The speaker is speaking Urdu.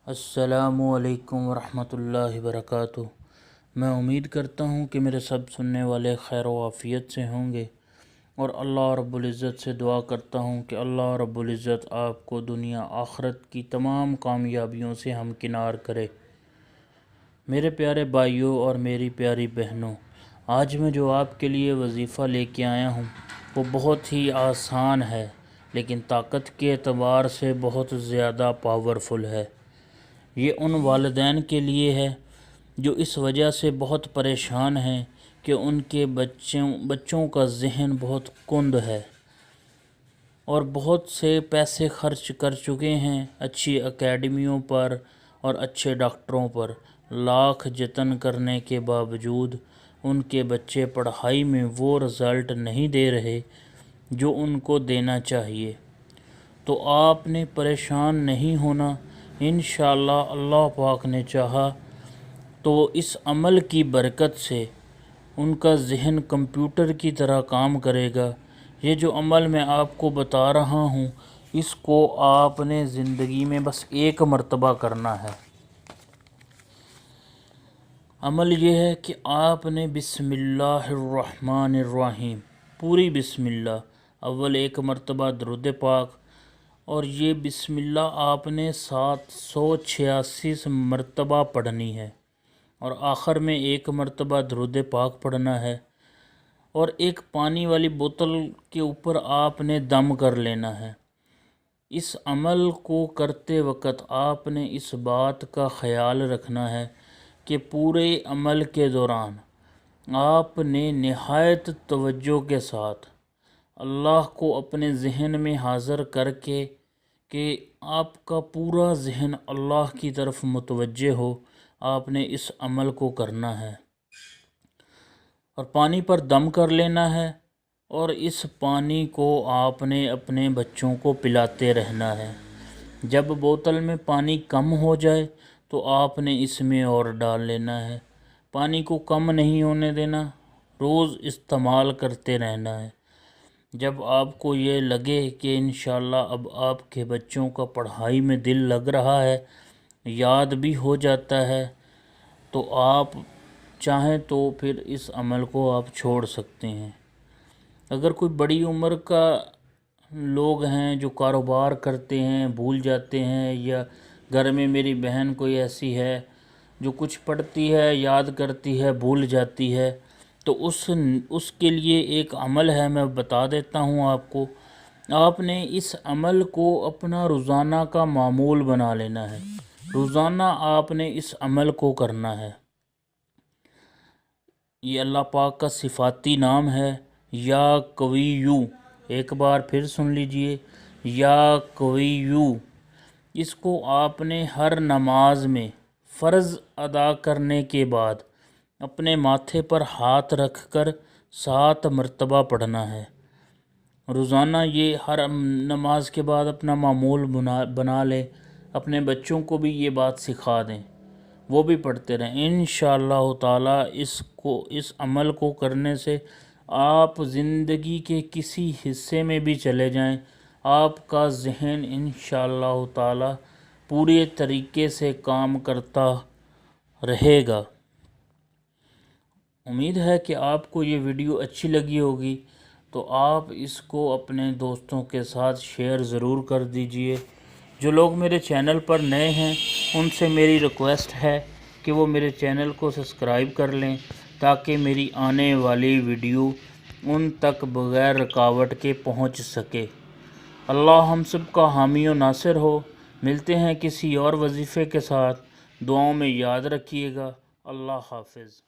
السلام علیکم ورحمۃ اللہ وبرکاتہ۔ میں امید کرتا ہوں کہ میرے سب سننے والے خیر و عافیت سے ہوں گے، اور اللہ رب العزت سے دعا کرتا ہوں کہ اللہ رب العزت آپ کو دنیا آخرت کی تمام کامیابیوں سے ہمکنار کرے۔ میرے پیارے بھائیوں اور میری پیاری بہنوں، آج میں جو آپ کے لیے وظیفہ لے کے آیا ہوں وہ بہت ہی آسان ہے، لیکن طاقت کے اعتبار سے بہت زیادہ پاورفل ہے۔ یہ ان والدین کے لیے ہے جو اس وجہ سے بہت پریشان ہیں کہ ان کے بچوں کا ذہن بہت کند ہے اور بہت سے پیسے خرچ کر چکے ہیں اچھی اکیڈمیوں پر اور اچھے ڈاکٹروں پر، لاکھ جتن کرنے کے باوجود ان کے بچے پڑھائی میں وہ رزلٹ نہیں دے رہے جو ان کو دینا چاہیے۔ تو آپ نے پریشان نہیں ہونا، انشاءاللہ اللہ پاک نے چاہا تو اس عمل کی برکت سے ان کا ذہن کمپیوٹر کی طرح کام کرے گا۔ یہ جو عمل میں آپ کو بتا رہا ہوں اس کو آپ نے زندگی میں بس ایک مرتبہ کرنا ہے۔ عمل یہ ہے کہ آپ نے بسم اللہ الرحمن الرحیم، پوری بسم اللہ، اول ایک مرتبہ درود پاک، اور یہ بسم اللہ آپ نے 786 مرتبہ پڑھنی ہے، اور آخر میں ایک مرتبہ درود پاک پڑھنا ہے، اور ایک پانی والی بوتل کے اوپر آپ نے دم کر لینا ہے۔ اس عمل کو کرتے وقت آپ نے اس بات کا خیال رکھنا ہے کہ پورے عمل کے دوران آپ نے نہایت توجہ کے ساتھ اللہ کو اپنے ذہن میں حاضر کر کے کہ آپ کا پورا ذہن اللہ کی طرف متوجہ ہو، آپ نے اس عمل کو کرنا ہے اور پانی پر دم کر لینا ہے، اور اس پانی کو آپ نے اپنے بچوں کو پلاتے رہنا ہے۔ جب بوتل میں پانی کم ہو جائے تو آپ نے اس میں اور ڈال لینا ہے، پانی کو کم نہیں ہونے دینا، روز استعمال کرتے رہنا ہے۔ جب آپ کو یہ لگے کہ انشاءاللہ اب آپ کے بچوں کا پڑھائی میں دل لگ رہا ہے، یاد بھی ہو جاتا ہے، تو آپ چاہیں تو پھر اس عمل کو آپ چھوڑ سکتے ہیں۔ اگر کوئی بڑی عمر کا لوگ ہیں جو کاروبار کرتے ہیں بھول جاتے ہیں، یا گھر میں میری بہن کوئی ایسی ہے جو کچھ پڑھتی ہے یاد کرتی ہے بھول جاتی ہے، تو اس کے لیے ایک عمل ہے، میں بتا دیتا ہوں آپ کو۔ آپ نے اس عمل کو اپنا روزانہ کا معمول بنا لینا ہے، روزانہ آپ نے اس عمل کو کرنا ہے۔ یہ اللہ پاک کا صفاتی نام ہے، یا قویو، ایک بار پھر سن لیجئے، یا قویو۔ اس کو آپ نے ہر نماز میں فرض ادا کرنے کے بعد اپنے ماتھے پر ہاتھ رکھ کر 7 مرتبہ پڑھنا ہے۔ روزانہ یہ ہر نماز کے بعد اپنا معمول بنا لیں، اپنے بچوں کو بھی یہ بات سکھا دیں، وہ بھی پڑھتے رہیں۔ انشاءاللہ تعالی اس عمل کو کرنے سے آپ زندگی کے کسی حصے میں بھی چلے جائیں، آپ کا ذہن انشاءاللہ تعالی پورے طریقے سے کام کرتا رہے گا۔ امید ہے کہ آپ کو یہ ویڈیو اچھی لگی ہوگی، تو آپ اس کو اپنے دوستوں کے ساتھ شیئر ضرور کر دیجئے۔ جو لوگ میرے چینل پر نئے ہیں ان سے میری ریکویسٹ ہے کہ وہ میرے چینل کو سبسکرائب کر لیں، تاکہ میری آنے والی ویڈیو ان تک بغیر رکاوٹ کے پہنچ سکے۔ اللہ ہم سب کا حامی و ناصر ہو۔ ملتے ہیں کسی اور وظیفے کے ساتھ، دعاؤں میں یاد رکھیے گا۔ اللہ حافظ۔